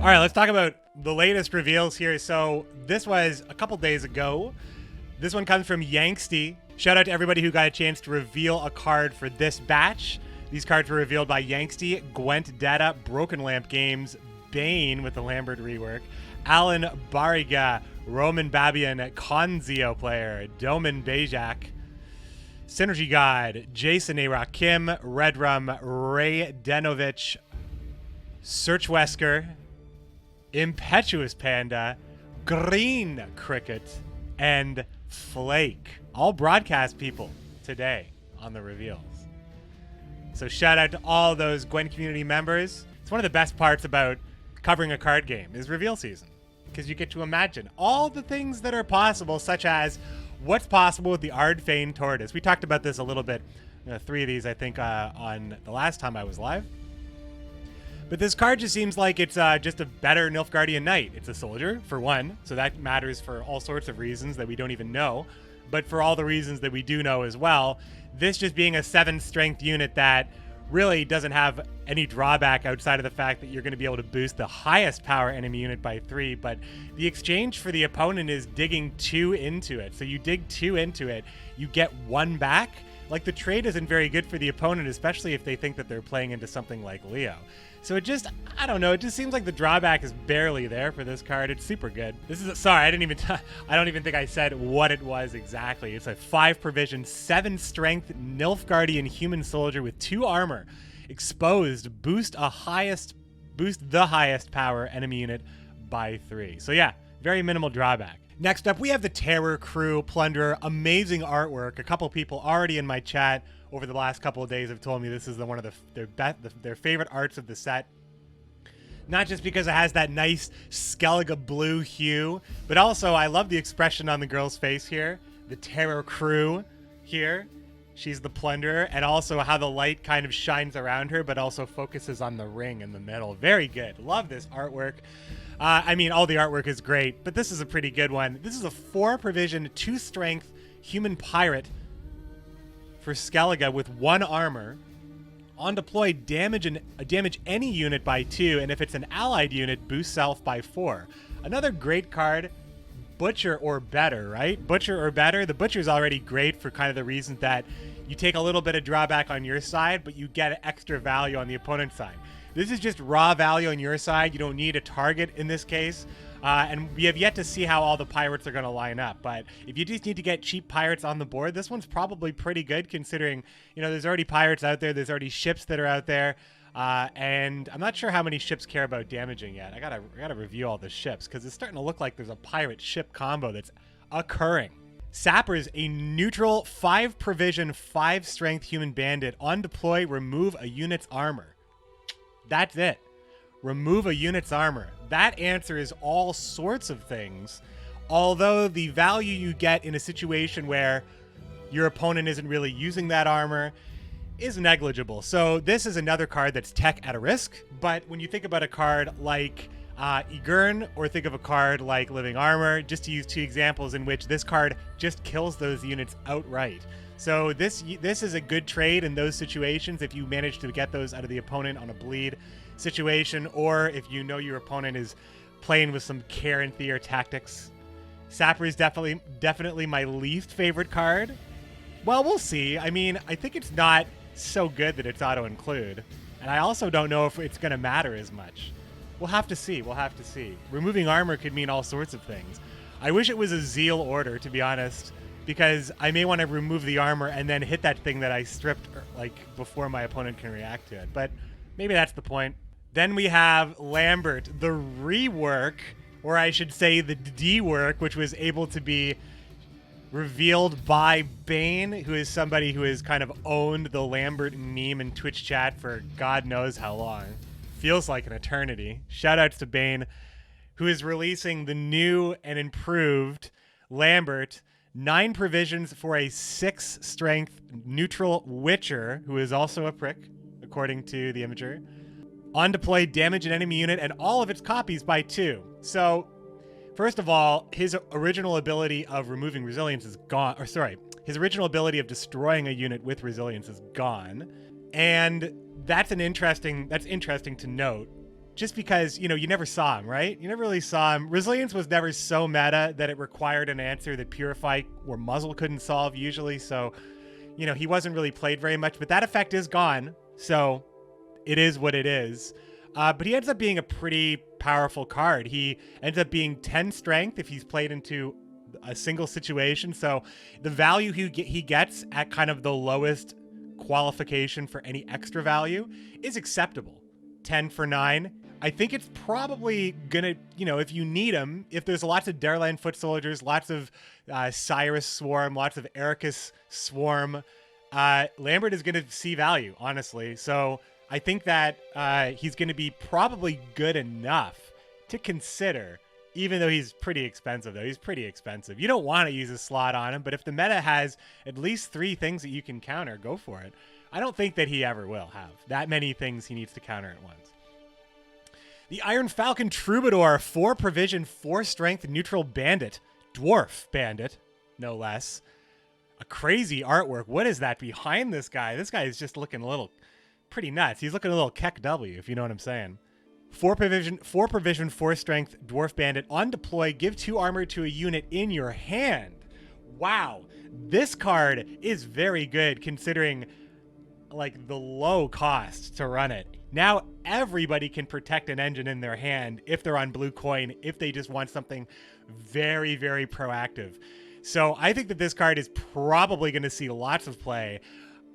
All right, let's talk about the latest reveals here. So this was a couple days ago. This one comes from Yanksty. Shout out to everybody who got a chance to reveal a card for this batch. These cards were revealed by Yanksty, GWENT Data, Broken Lamp Games, Bane with the Lambert rework, Alan Barriga, Roman Babian, Konzio player, Doman Bejak, Synergy God, Jason A. Kim, Redrum, Ray Denovich, Search Wesker, Impetuous Panda, Green Cricket, and Flake. All broadcast people today on the reveals. So shout out to all those GWENT community members. It's one of the best parts about covering a card game is reveal season, because you get to imagine all the things that are possible, such as what's possible with the Ardfane Tortoise. We talked about this a little bit, 3 of these, I think, on the last time I was live. But this card just seems like it's just a better Nilfgaardian knight. It's a soldier, for one, so that matters for all sorts of reasons that we don't even know. But for all the reasons that we do know as well, this just being a 7 strength unit that really doesn't have any drawback outside of the fact that you're going to be able to boost the highest power enemy unit by 3, but the exchange for the opponent is digging 2 into it. So you dig 2 into it, you get 1 back. Like, the trade isn't very good for the opponent, especially if they think that they're playing into something like Leo. So it just, I don't know, it just seems like the drawback is barely there for this card. It's super good. This is, sorry, I don't even think I said what it was exactly. It's a 5 provision, 7 strength Nilfgaardian human soldier with 2 armor. Exposed, boost the highest power enemy unit by 3. So yeah, very minimal drawback. Next up, we have the Terror Crew Plunderer. Amazing artwork. A couple people already in my chat over the last couple of days have told me this is one of their favorite arts of the set. Not just because it has that nice Skellige blue hue, but also I love the expression on the girl's face here. The Terror Crew here. She's the plunderer, and also how the light kind of shines around her, but also focuses on the ring in the middle. Very good. Love this artwork. I mean, all the artwork is great, but this is a pretty good one. This is a 4 provision, 2 strength human pirate for Skellige with 1 armor. On deploy, damage any unit by 2, and if it's an allied unit, boost self by 4. Another great card. Butcher or better, right? Butcher or better. The Butcher is already great for kind of the reason that you take a little bit of drawback on your side, but you get extra value on the opponent's side. This is just raw value on your side. You don't need a target in this case. And we have yet to see how all the pirates are going to line up. But if you just need to get cheap pirates on the board, this one's probably pretty good considering, you know, there's already pirates out there. There's already ships that are out there. And I'm not sure how many ships care about damaging yet. I gotta review all the ships because it's starting to look like there's a pirate ship combo that's occurring. Sapper is a neutral 5 provision, 5 strength human bandit. On deploy, remove a unit's armor. That's it. Remove a unit's armor. That answers all sorts of things. Although the value you get in a situation where your opponent isn't really using that armor is negligible. So this is another card that's tech at a risk. But when you think about a card like Igern, or think of a card like Living Armor, just to use 2 examples in which this card just kills those units outright. So this is a good trade in those situations if you manage to get those out of the opponent on a bleed situation, or if you know your opponent is playing with some care and fear tactics. Sapper is definitely my least favorite card. Well, we'll see. I mean, I think it's not so good that it's auto-include, and I also don't know if it's going to matter as much. We'll have to see. We'll have to see. Removing armor could mean all sorts of things. I wish it was a Zeal order, to be honest, because I may want to remove the armor and then hit that thing that I stripped like before my opponent can react to it. But maybe that's the point. Then we have Lambert, the rework, or I should say the D-work, which was able to be revealed by Bane, who is somebody who has kind of owned the Lambert meme in Twitch chat for God knows how long. Feels like an eternity. Shoutouts to Bane, who is releasing the new and improved Lambert. 9 provisions for a 6 strength neutral Witcher, who is also a prick, according to the imager. On deploy, damage an enemy unit and all of its copies by 2. So, first of all, his original ability of removing resilience is gone. Or sorry, his original ability of destroying a unit with resilience is gone. And that's interesting to note. just because, you know, you never saw him, right? You never really saw him. Resilience was never so meta that it required an answer that Purify or Muzzle couldn't solve usually. So, you know, he wasn't really played very much, but that effect is gone. So it is what it is. But he ends up being a pretty powerful card. He ends up being 10 strength if he's played into a single situation. So the value he gets at kind of the lowest qualification for any extra value is acceptable. 10 for 9. I think it's probably gonna, you know, if you need him, if there's lots of Dareland Foot Soldiers, lots of Cyrus Swarm, lots of Ericus Swarm, Lambert is gonna see value, honestly. So I think that he's gonna be probably good enough to consider, even though he's pretty expensive, though. He's pretty expensive. You don't want to use a slot on him, but if the meta has at least 3 things that you can counter, go for it. I don't think that he ever will have that many things he needs to counter at once. The Iron Falcon Troubadour, 4 provision, 4 strength, neutral bandit. Dwarf bandit, no less. A crazy artwork. What is that behind this guy? This guy is just looking a little pretty nuts. He's looking a little Keck W, if you know what I'm saying. 4 provision, 4 strength, dwarf bandit. On deploy, give 2 armor to a unit in your hand. Wow. This card is very good considering like the low cost to run it. Now everybody can protect an engine in their hand if they're on blue coin, if they just want something very, very proactive. So I think that this card is probably going to see lots of play.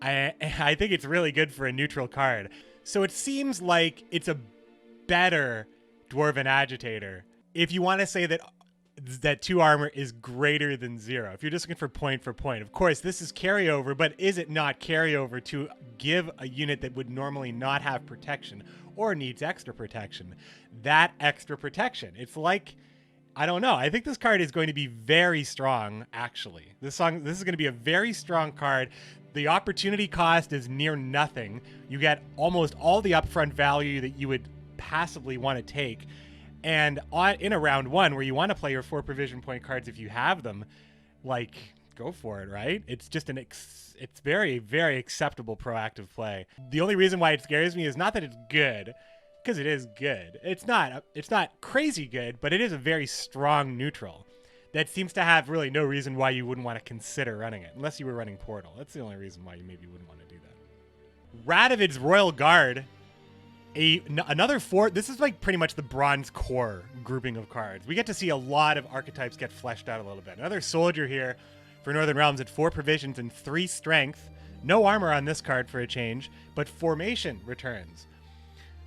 I think it's really good for a neutral card. So it seems like it's a better Dwarven Agitator if you want to say that 2 armor is greater than 0. If you're just looking for point for point. Of course, this is carryover, but is it not carryover to give a unit that would normally not have protection or needs extra protection that extra protection? It's like, I don't know. I think this card is going to be very strong, actually. This is going to be a very strong card. The opportunity cost is near nothing. You get almost all the upfront value that you would passively want to take. And in a round 1 where you want to play your 4 provision point cards if you have them, like, go for it, right? It's just it's very, very acceptable proactive play. The only reason why it scares me is not that it's good, because it is good. It's not crazy good, but it is a very strong neutral that seems to have really no reason why you wouldn't want to consider running it, unless you were running Portal. That's the only reason why you maybe wouldn't want to do that. Radovid's Royal Guard. Another 4. This is like pretty much the bronze core grouping of cards. We get to see a lot of archetypes get fleshed out a little bit. Another soldier here for Northern Realms at 4 provisions and 3 strength. No armor on this card for a change, but formation returns.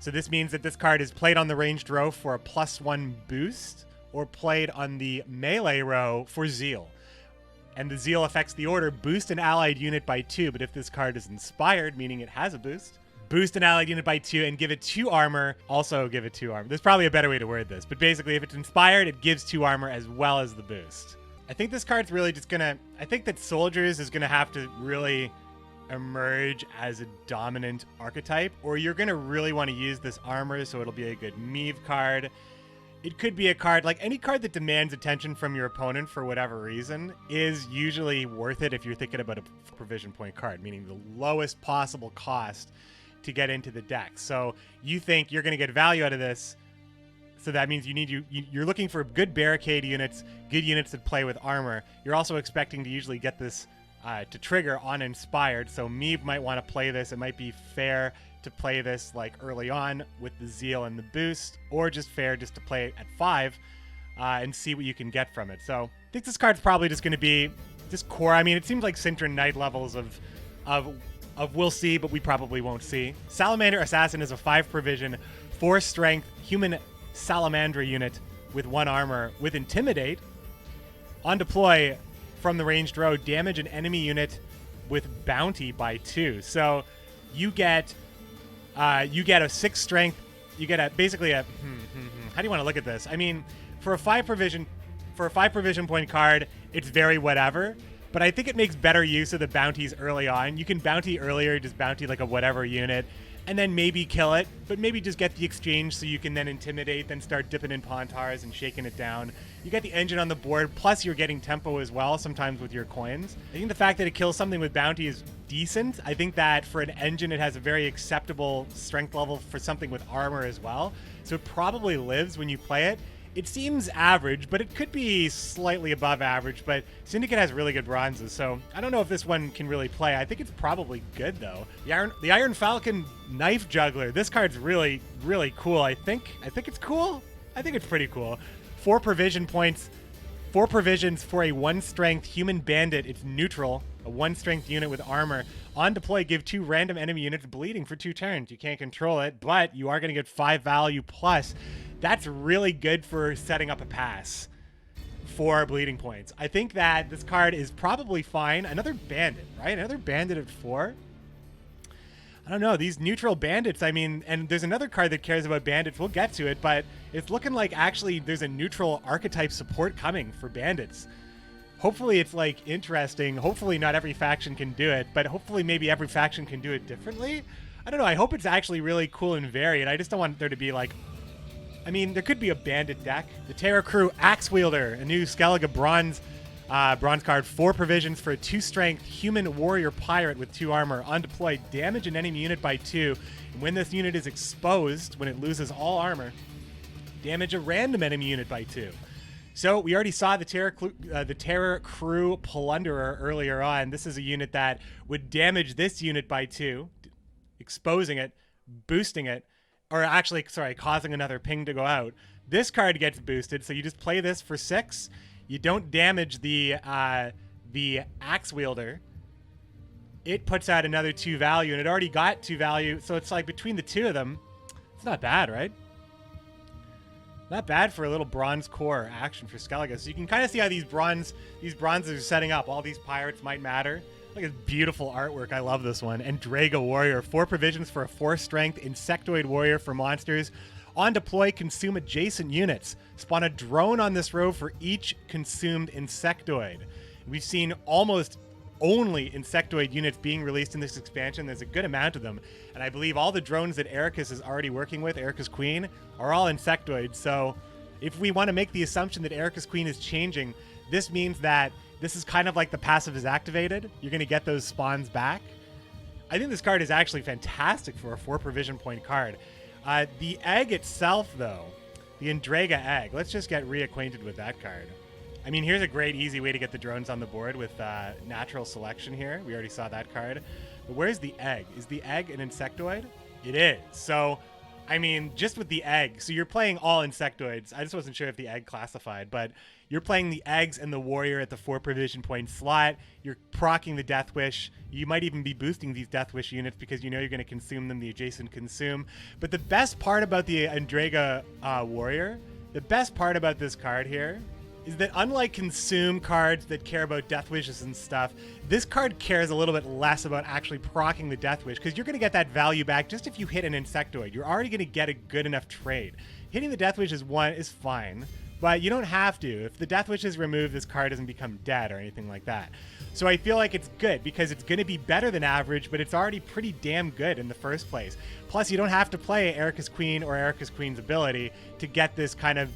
So this means that this card is played on the ranged row for a +1 boost, or played on the melee row for zeal. And the zeal affects the order. Boost an allied unit by 2, but if this card is inspired, meaning it has a boost, boost an allied unit by 2 and give it 2 armor. Also give it 2 armor. There's probably a better way to word this, but basically if it's inspired, it gives 2 armor as well as the boost. I think this card's really just gonna, I think that Soldiers is gonna have to really emerge as a dominant archetype, or you're gonna really want to use this armor, so it'll be a good Meave card. It could be a card, like any card that demands attention from your opponent for whatever reason is usually worth it if you're thinking about a provision point card, meaning the lowest possible cost to get into the deck. So you think you're going to get value out of this, so that means you're looking for good barricade units, good units that play with armor. You're also expecting to usually get this to trigger on Inspired, so Meave might want to play this. It might be fair to play this like early on with the Zeal and the boost, or just fair just to play at 5 and see what you can get from it. So I think this card's probably just going to be just core. I mean, it seems like Sintron Knight levels of we'll see, but we probably won't see. Salamander Assassin is a 5 provision, 4 strength, human Salamander unit with 1 armor with Intimidate. On deploy from the ranged row, damage an enemy unit with Bounty by 2. So you get a 6 strength. You get basically a how do you want to look at this? I mean, for a 5 provision point card, it's very whatever. But I think it makes better use of the bounties early on. You can bounty earlier, just bounty like a whatever unit, and then maybe kill it, but maybe just get the exchange so you can then intimidate, then start dipping in Pontars and shaking it down. You get the engine on the board, plus you're getting tempo as well, sometimes with your coins. I think the fact that it kills something with bounty is decent. I think that for an engine, it has a very acceptable strength level for something with armor as well. So it probably lives when you play it. It seems average, but it could be slightly above average, but Syndicate has really good bronzes, so I don't know if this one can really play. I think it's probably good, though. The Iron Falcon Knife Juggler. This card's really, really cool. I think it's cool. I think it's pretty cool. 4 provision points, 4 provisions for a 1-strength human bandit. It's neutral, a 1-strength unit with armor. On deploy, give 2 random enemy units bleeding for 2 turns. You can't control it, but you are going to get 5 value plus. That's really good for setting up a pass for bleeding points. I think that this card is probably fine. Another bandit, right? Another bandit at 4. I don't know. These neutral bandits, I mean, and there's another card that cares about bandits. We'll get to it, but it's looking like actually there's a neutral archetype support coming for bandits. Hopefully it's like interesting. Hopefully not every faction can do it, but hopefully maybe every faction can do it differently. I don't know. I hope it's actually really cool and varied. I just don't want there to be like, I mean, there could be a bandit deck. The Terror Crew Axe Wielder, a new Skellige bronze card, 4 provisions for a 2-strength human warrior pirate with 2 armor. On deploy, damage an enemy unit by 2. And when this unit is exposed, when it loses all armor, damage a random enemy unit by 2. So we already saw the Terror Crew Plunderer earlier on. This is a unit that would damage this unit by 2, exposing it, boosting it, or actually, sorry, causing another ping to go out. This card gets boosted, so you just play this for 6. You don't damage the Axe Wielder. It puts out another 2 value, and it already got 2 value, so it's like between the 2 of them, it's not bad, right? Not bad for a little bronze core action for Skellige. So you can kind of see how these bronzes are setting up. All these pirates might matter. Look at this beautiful artwork. I love this one. Endraga Warrior. 4 provisions for a 4-strength insectoid warrior for monsters. On deploy, consume adjacent units. Spawn a drone on this row for each consumed insectoid. We've seen almost only insectoid units being released in this expansion. There's a good amount of them. And I believe all the drones that Ericus is already working with, Ericus Queen, are all insectoids. So if we want to make the assumption that Ericus Queen is changing, this means that this is kind of like the passive is activated. You're going to get those spawns back. I think this card is actually fantastic for a 4 provision point card. The egg itself, though, the Endraga egg, let's just get reacquainted with that card. I mean, here's a great, easy way to get the drones on the board with natural selection here. We already saw that card. But where's the egg? Is the egg an insectoid? It is. So, I mean, just with the egg. So you're playing all insectoids. I just wasn't sure if the egg classified, but you're playing the eggs and the warrior at the 4 provision point slot. You're proccing the Death Wish. You might even be boosting these Death Wish units because you know you're going to consume them, the adjacent consume. But the best part about the Endraga warrior, the best part about this card here, is that unlike consume cards that care about Death Wishes and stuff, this card cares a little bit less about actually proccing the Death Wish, because you're going to get that value back just if you hit an insectoid. You're already going to get a good enough trade. Hitting the Death Wish is fine, but you don't have to. If the Death Wish is removed, this card doesn't become dead or anything like that. So I feel like it's good because it's going to be better than average, but it's already pretty damn good in the first place. Plus, you don't have to play Ericus Queen or Ericus Queen's ability to get this kind of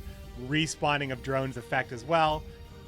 respawning of drones effect as well,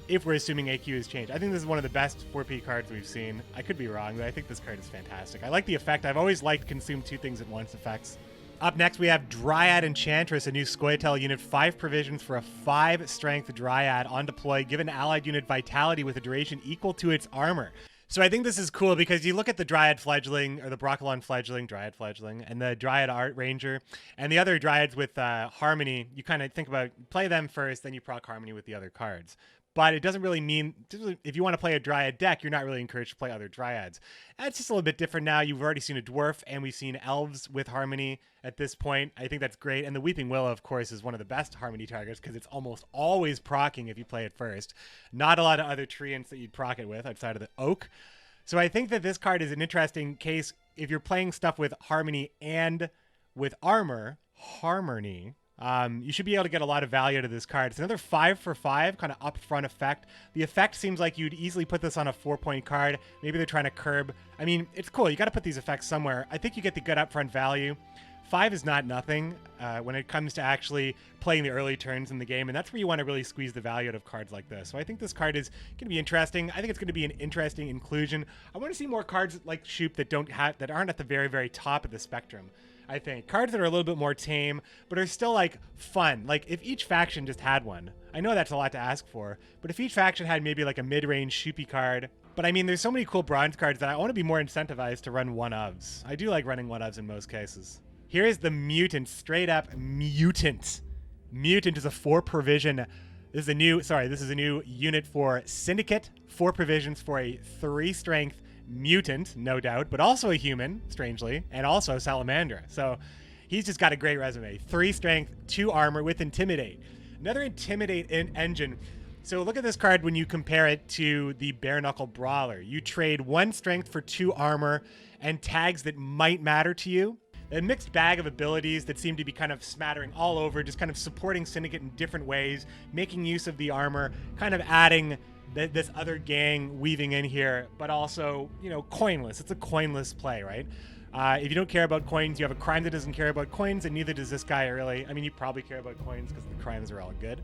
if we're assuming AQ has changed. I think this is one of the best 4P cards we've seen. I could be wrong, but I think this card is fantastic. I like the effect. I've always liked consume 2 things at once effects. Up next, we have Dryad Enchantress, a new scoia'tael unit, 5 provisions for a 5-strength Dryad. On deploy, give an allied unit vitality with a duration equal to its armor. So I think this is cool because you look at the Dryad Fledgling, or the Broccolon Fledgling, Dryad Fledgling, and the Dryad Art Ranger, and the other Dryads with Harmony. You kind of think about, play them first, then you proc Harmony with the other cards. But it doesn't really mean, if you want to play a Dryad deck, you're not really encouraged to play other Dryads. It's just a little bit different now. You've already seen a Dwarf, and we've seen Elves with Harmony at this point. I think that's great. And the Weeping Willow, of course, is one of the best Harmony targets because it's almost always proccing if you play it first. Not a lot of other treants that you'd proc it with outside of the Oak. So I think that this card is an interesting case if you're playing stuff with Harmony and with Armor. Harmony. You should be able to get a lot of value out of this card. It's another 5 for 5 kind of upfront effect. The effect seems like you'd easily put this on a 4-point card. Maybe they're trying to curb. I mean, it's cool. You got to put these effects somewhere. I think you get the good upfront value. 5 is not nothing when it comes to actually playing the early turns in the game, and that's where you want to really squeeze the value out of cards like this. So I think this card is going to be interesting. I think it's going to be an interesting inclusion. I want to see more cards like Shoop that aren't at the very, very top of the spectrum. I think cards that are a little bit more tame, but are still like fun. Like if each faction just had one, I know that's a lot to ask for, but if each faction had maybe like a mid-range Shoopy card, but I mean, there's so many cool bronze cards that I want to be more incentivized to run one-ofs. I do like running one-ofs in most cases. Here is the Mutant, straight up Mutant. Mutant is a 4 provision. This is a new unit for Syndicate. 4 provisions for a 3 strength mutant, no doubt, but also a human, strangely, and also Salamander. So he's just got a great resume. 3 strength, 2 armor with Intimidate. Another Intimidate engine. So look at this card when you compare it to the Bare Knuckle Brawler. You trade 1 strength for 2 armor and tags that might matter to you. A mixed bag of abilities that seem to be kind of smattering all over, just kind of supporting Syndicate in different ways, making use of the armor, kind of adding this other gang weaving in here, but also, you know, coinless. It's a coinless play, right? If you don't care about coins, you have a crime that doesn't care about coins, and neither does this guy really. I mean, you probably care about coins because the crimes are all good.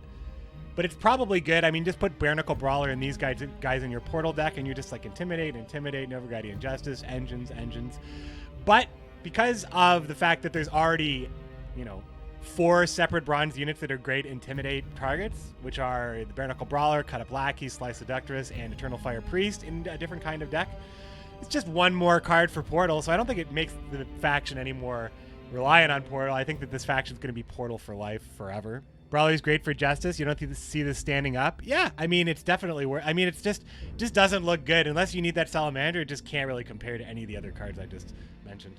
But it's probably good. I mean, just put Bare Knuckle Brawler and these guys in your portal deck, and you just like Intimidate, Nilfgaardian Justice, engines. But because of the fact that there's already, you know, 4 separate bronze units that are great Intimidate targets, which are the Bare Knuckle Brawler, Cut Up Lackey, Slice Seductress, and Eternal Fire Priest in a different kind of deck. It's just one more card for Portal, so I don't think it makes the faction any more reliant on Portal. I think that this faction is going to be Portal for life forever. Brawler's great for Justice. You don't see this standing up. Yeah, I mean, it's definitely worth. I mean, it's just doesn't look good unless you need that Salamander. It just can't really compare to any of the other cards I just mentioned.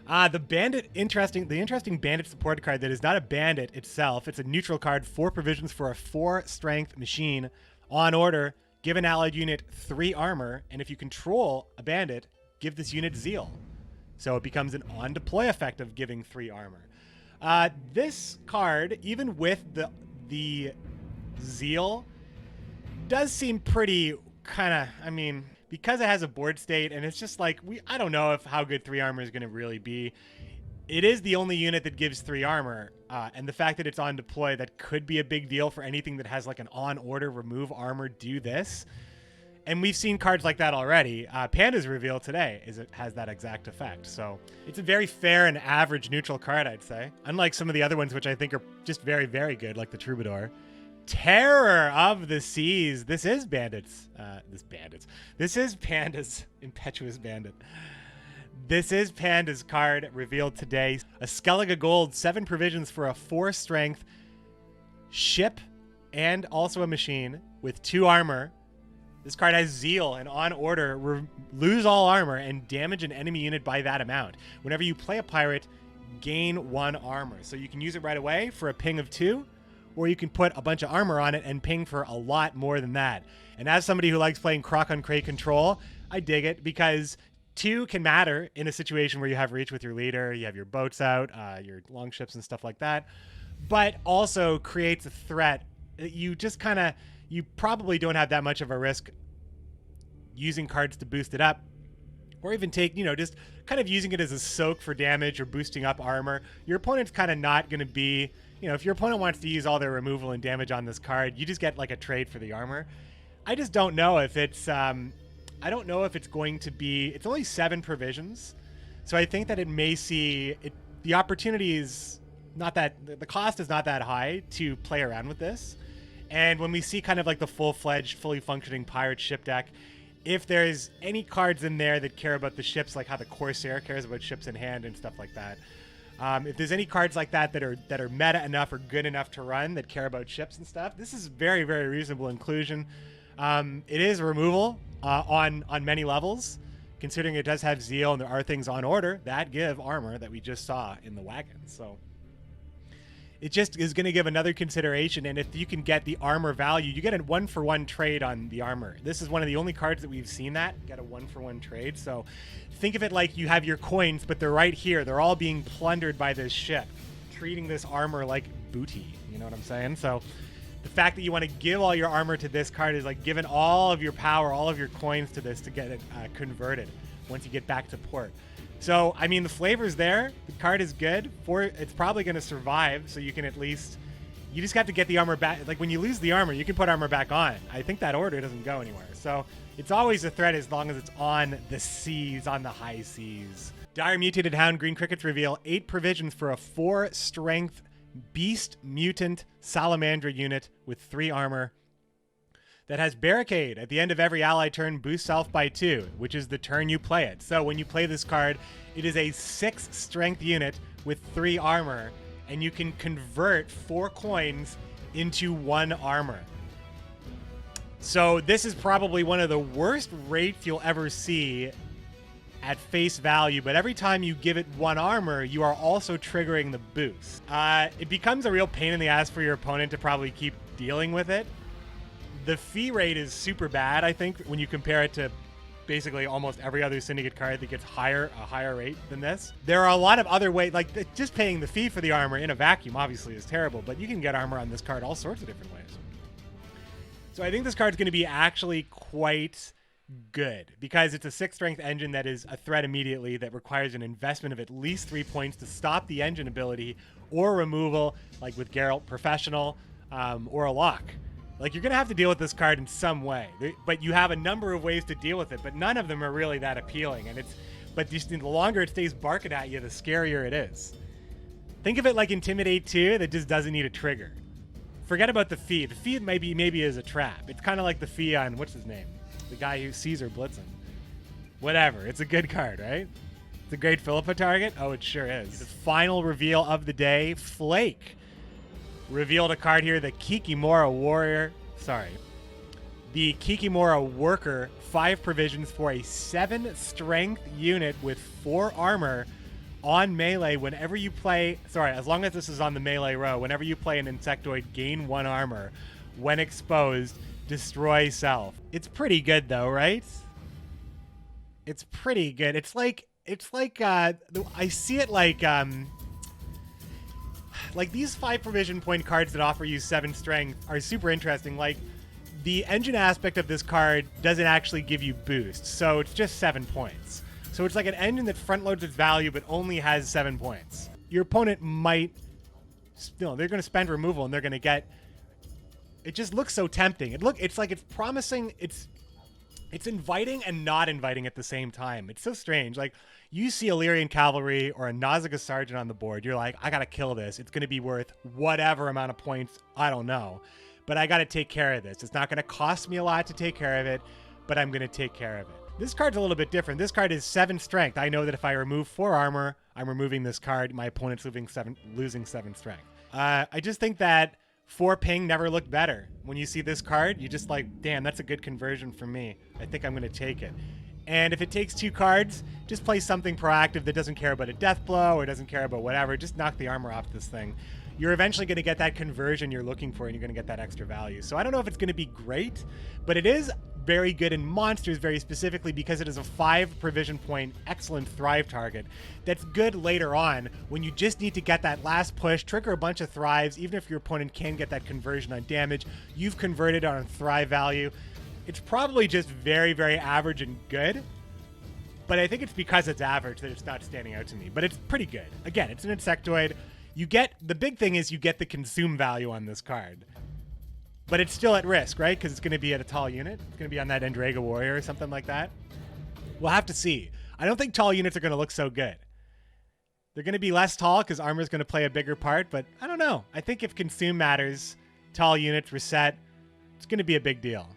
The interesting bandit support card that is not a bandit itself. It's a neutral card, 4 provisions for a 4 strength machine. On order, give an allied unit 3 armor, and if you control a bandit, give this unit zeal. So it becomes an on-deploy effect of giving 3 armor. This card, even with the zeal, does seem pretty kind of, I mean, because it has a board state and it's just like, I don't know how good 3 armor is going to really be. It is the only unit that gives 3 armor, and the fact that it's on deploy, that could be a big deal for anything that has like an on order, remove armor, do this. And we've seen cards like that already. Panda's reveal today has that exact effect. So it's a very fair and average neutral card, I'd say. Unlike some of the other ones, which I think are just very, very good, like the Troubadour. Terror of the Seas. This is Bandits. This is Panda's Impetuous Bandit. This is Panda's card revealed today. A Skellige Gold, 7 provisions for a 4 strength ship and also a machine with 2 armor. This card has Zeal, and on order, lose all armor and damage an enemy unit by that amount. Whenever you play a pirate, gain 1 armor. So you can use it right away for a ping of 2, or you can put a bunch of armor on it and ping for a lot more than that. And as somebody who likes playing Croc on Crate Control, I dig it because 2 can matter in a situation where you have reach with your leader, you have your boats out, your longships and stuff like that, but also creates a threat that you probably don't have that much of a risk using cards to boost it up, or even take, just kind of using it as a soak for damage or boosting up armor. Your opponent's kind of not going to be, if your opponent wants to use all their removal and damage on this card, you just get like a trade for the armor. I just don't know if it's, I don't know if it's going to be, it's only 7 provisions. So I think that it may see, the opportunity is not that, the cost is not that high to play around with this. And when we see kind of like the full-fledged, fully functioning pirate ship deck, if there's any cards in there that care about the ships, like how the Corsair cares about ships in hand and stuff like that, if there's any cards like that that are meta enough or good enough to run that care about ships and stuff, this is very, very reasonable inclusion. It is removal on many levels, considering it does have Zeal and there are things on order that give armor that we just saw in the wagon. So it just is going to give another consideration, and if you can get the armor value, you get a 1-for-1 trade on the armor. This is one of the only cards that we've seen that get a 1-for-1 trade. So think of it like you have your coins, but they're right here. They're all being plundered by this ship. treating this armor like booty. You know what I'm saying? So the fact that you want to give all your armor to this card is like giving all of your power, all of your coins to this to get it converted once you get back to port. So, I mean, the flavor's there. The card is good. It's probably going to survive, so you can at least... You just have to get the armor back. Like, when you lose the armor, you can put armor back on. I think that order doesn't go anywhere. So, it's always a threat as long as it's on the seas, on the high seas. Dire Mutated Hound Green Crickets reveal 8 provisions for a 4-strength beast mutant salamander unit with 3 armor that has Barricade. At the end of every ally turn, boost self by 2, which is the turn you play it. So when you play this card, it is a 6-strength unit with 3 armor, and you can convert 4 coins into 1 armor. So this is probably one of the worst rates you'll ever see at face value, but every time you give it 1 armor, you are also triggering the boost. It becomes a real pain in the ass for your opponent to probably keep dealing with it. The fee rate is super bad, I think, when you compare it to basically almost every other Syndicate card that gets a higher rate than this. There are a lot of other ways, like just paying the fee for the armor in a vacuum obviously is terrible, but you can get armor on this card all sorts of different ways. So I think this card's going to be actually quite good because it's a 6-strength engine that is a threat immediately that requires an investment of at least 3 points to stop the engine ability or removal, like with Geralt Professional or a lock. Like, you're going to have to deal with this card in some way, but you have a number of ways to deal with it, but none of them are really that appealing. But just the longer it stays barking at you, the scarier it is. Think of it like Intimidate 2 that just doesn't need a trigger. Forget about the fee. The fee maybe is a trap. It's kind of like the fee on, what's his name? The guy who Caesar Blitzen. Whatever. It's a good card, right? It's a great Philippa target. Oh, it sure is. The final reveal of the day, Flake. Revealed a card here, the Kikimore Warrior. Sorry. The Kikimore Worker, 5 provisions for a 7-strength unit with 4 armor on melee whenever you play... Sorry, as long as this is on the melee row, whenever you play an insectoid, gain 1 armor. When exposed, destroy self. It's pretty good though, right? It's pretty good. It's like I see it like these 5 provision point cards that offer you 7 strength are super interesting. Like, the engine aspect of this card doesn't actually give you boosts, so it's just 7 points. So it's like an engine that front loads its value but only has 7 points. Your opponent might, they're going to spend removal and they're going to get. It just looks so tempting. It's like it's promising. It's inviting and not inviting at the same time. It's so strange. Like, you see Illyrian Cavalry or a Nausicaa Sergeant on the board, you're like, I gotta kill this. It's gonna be worth whatever amount of points, I don't know. But I gotta take care of this. It's not gonna cost me a lot to take care of it, but I'm gonna take care of it. This card's a little bit different. This card is 7 strength. I know that if I remove 4 armor, I'm removing this card. My opponent's losing 7 strength. I just think that 4 ping never looked better. When you see this card, you just like, damn, that's a good conversion for me. I think I'm gonna take it. And if it takes 2 cards, just play something proactive that doesn't care about a death blow or doesn't care about whatever. Just knock the armor off this thing. You're eventually going to get that conversion you're looking for, and you're going to get that extra value. So I don't know if it's going to be great, but it is very good in monsters very specifically because it is a 5 provision point excellent thrive target that's good later on when you just need to get that last push, trigger a bunch of thrives. Even if your opponent can get that conversion on damage, you've converted on thrive value. It's probably just very, very average and good, but I think it's because it's average that it's not standing out to me. But it's pretty good. Again, it's an insectoid. The big thing is you get the consume value on this card, but it's still at risk, right? Because it's going to be at a tall unit. It's going to be on that Endraga Warrior or something like that. We'll have to see. I don't think tall units are going to look so good. They're going to be less tall because armor is going to play a bigger part, but I don't know. I think if consume matters, tall units reset, it's going to be a big deal.